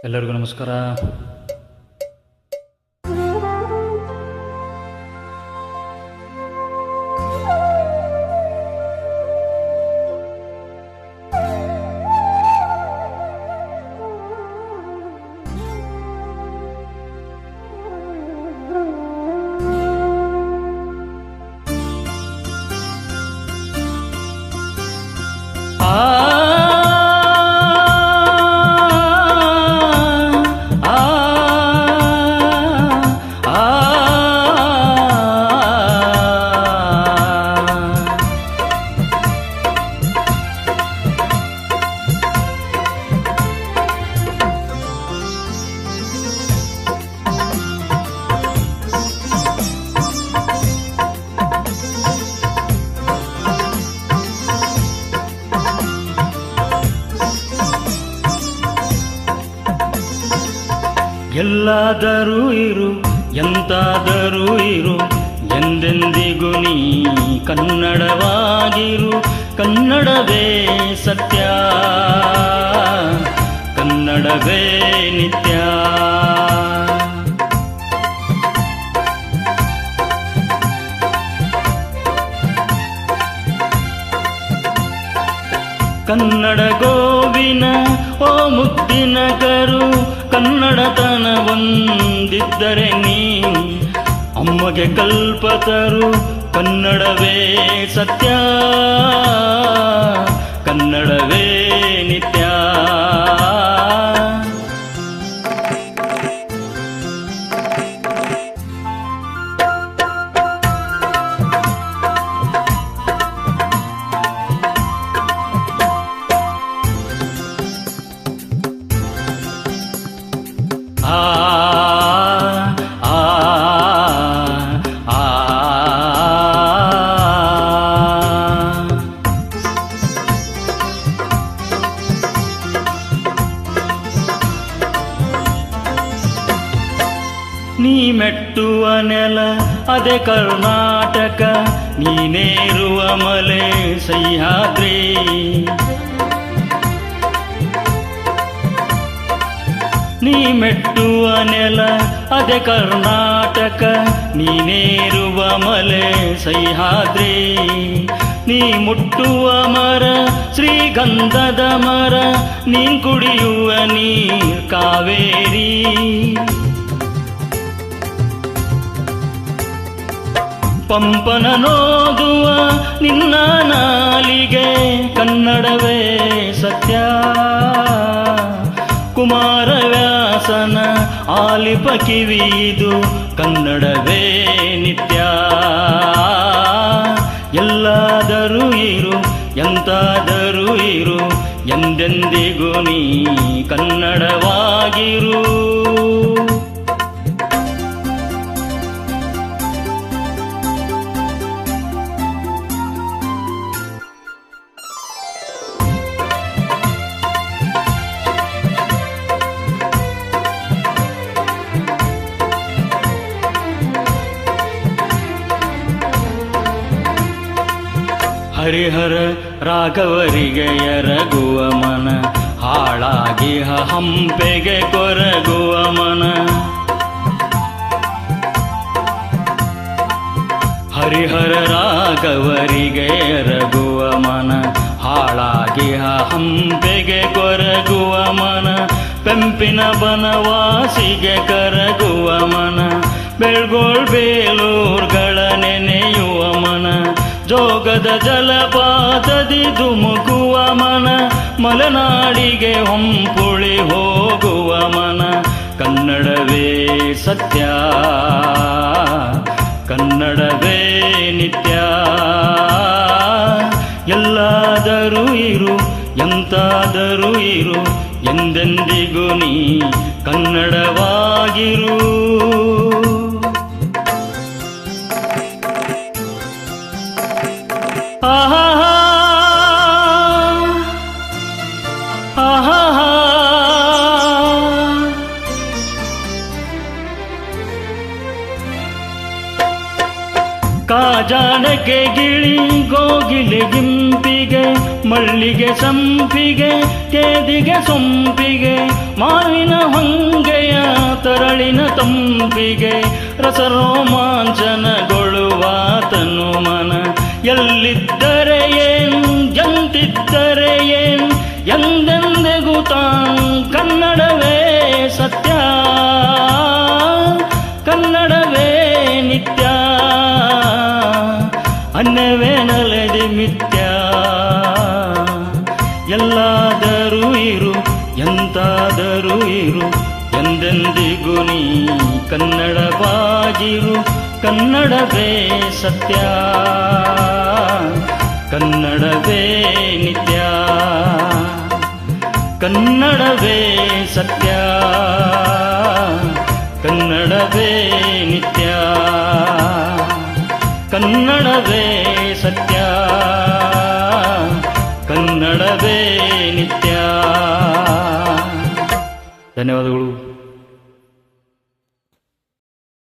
ಎಲ್ಲರಿಗೂ ನಮಸ್ಕಾರ. ಎಲ್ಲಾದರೂ ಇರು, ಎಂತಾದರೂ ಇರು, ಎಂದೆಂದಿಗೂ ನೀ ಕನ್ನಡವಾಗಿರು. ಕನ್ನಡವೇ ಸತ್ಯ, ಕನ್ನಡವೇ ನಿತ್ಯ. ಕನ್ನಡ ಗೋವಿನ ಓ ಮುದ್ದಿನ ಕರು, ಕನ್ನಡತನ ಒಂದಿದ್ದರೆ ನೀ ಅಮ್ಮಗೆ ಕಲ್ಪತರು. ಕನ್ನಡವೇ ಸತ್ಯ, ಕನ್ನಡವೇ ನಿತ್ಯ. ನೀ ಮೆಟ್ಟುವ ನೆಲ ಅದೇ ಕರ್ನಾಟಕ, ನೀನೇರುವ ಮಲೆ ಸಹ್ಯಾದ್ರಿ. ನೀ ಮೆಟ್ಟುವ ನೆಲ ಅದೇ ಕರ್ನಾಟಕ, ನೀನೇರುವ ಮಲೆ ಸಹ್ಯಾದ್ರಿ. ನೀ ಮುಟ್ಟುವ ಮರ ಶ್ರೀಗಂಧದ ಮರ, ನೀ ಕುಡಿಯುವ ನೀರ್ ಕಾವೇರಿ. ಪಂಪನ ನೋದುವ ನಿನ್ನ ನಾಲಿಗೆ, ಕನ್ನಡವೇ ಸತ್ಯ. ಕುಮಾರವ್ಯಾಸನ ಆಲಿಪ ಕಿವಿದು, ಕನ್ನಡವೇ ನಿತ್ಯ. ಎಲ್ಲಾದರೂ ಇರು, ಎಂತಾದರೂ ಇರು, ಎಂದೆಂದಿಗೂ ನೀ ಕನ್ನಡವಾಗಿರು. ಹರಿಹರ ರಾಘವರಿಗೆ ಎರಗುವ ಮನ, ಹಾಳಾಗಿ ಹಂಪೆಗೆ ಕೊರಗುವ ಮನ. ಹರಿಹರ ರಾಘವರಿಗೆ ಎರಗುವ ಮನ, ಹಾಳಾಗಿ ಹಂಪೆಗೆ ಕೊರಗುವ ಮನ. ಪೆಂಪಿನ ಬನವಾಸಿಗೆ ಕರಗುವ ಮನ, ಬೆಳ್ಗೋಳ್ ಬೇಲೂರ್ಗಳ ನೆನೆಯುವ ಮನ. ಜೋಗದ ಜಲಪಾತದಿ ಧುಮುಕುವ ಮನ, ಮಲೆನಾಡಿಗೆ ಹೊಂಪುಳಿ ಹೋಗುವ ಮನ. ಕನ್ನಡವೇ ಸತ್ಯ, ಕನ್ನಡವೇ ನಿತ್ಯ. ಎಲ್ಲಾದರೂ ಇರು, ಎಂತಾದರೂ ಇರು, ಎಂದೆಂದಿಗೂ ನೀ ಕನ್ನಡವಾಗಿರು. ಆಹಾ ಆಹಾ ಕಾಜಾಣಕ್ಕೆ ಗಿಳಿ ಗೋಗಿಲೆ ಗಿಂಪಿಗೆ ಮಳ್ಳಿಗೆ ಸಂಪಿಗೆ ಕೇದಿಗೆ ಸೊಂಪಿಗೆ ಮಾವಿನ ತಂಪಿಗೆ ರಸರೋಮಾಂಚನಗೊಳ್ಳುವ ತನು ಮನ ಎಲ್ಲಿದ್ದರೆ ಏನ್ ಎಂತಿದ್ದರೆ ಏನ್ ಎಂದೆಂದಿಗೂ ತಾನ್ ಕನ್ನಡವೇ ಸತ್ಯ ಕನ್ನಡವೇ ನಿತ್ಯ ಅನ್ಯವೇ ನಲದಿ ಮಿಥ್ಯ ಎಲ್ಲಾದರೂ ಇರು ಎಂತಾದರೂ ಇರು ಎಂದೆಂದಿಗೂ ನೀ ಕನ್ನಡವಾಗಿರು ಕನ್ನಡವೇ ಸತ್ಯ ಕನ್ನಡವೇ ನಿತ್ಯ ಕನ್ನಡವೇ ಸತ್ಯ ಕನ್ನಡವೇ ನಿತ್ಯ ಕನ್ನಡವೇ ಸತ್ಯ ಕನ್ನಡವೇ ನಿತ್ಯ. ಧನ್ಯವಾದಗಳು.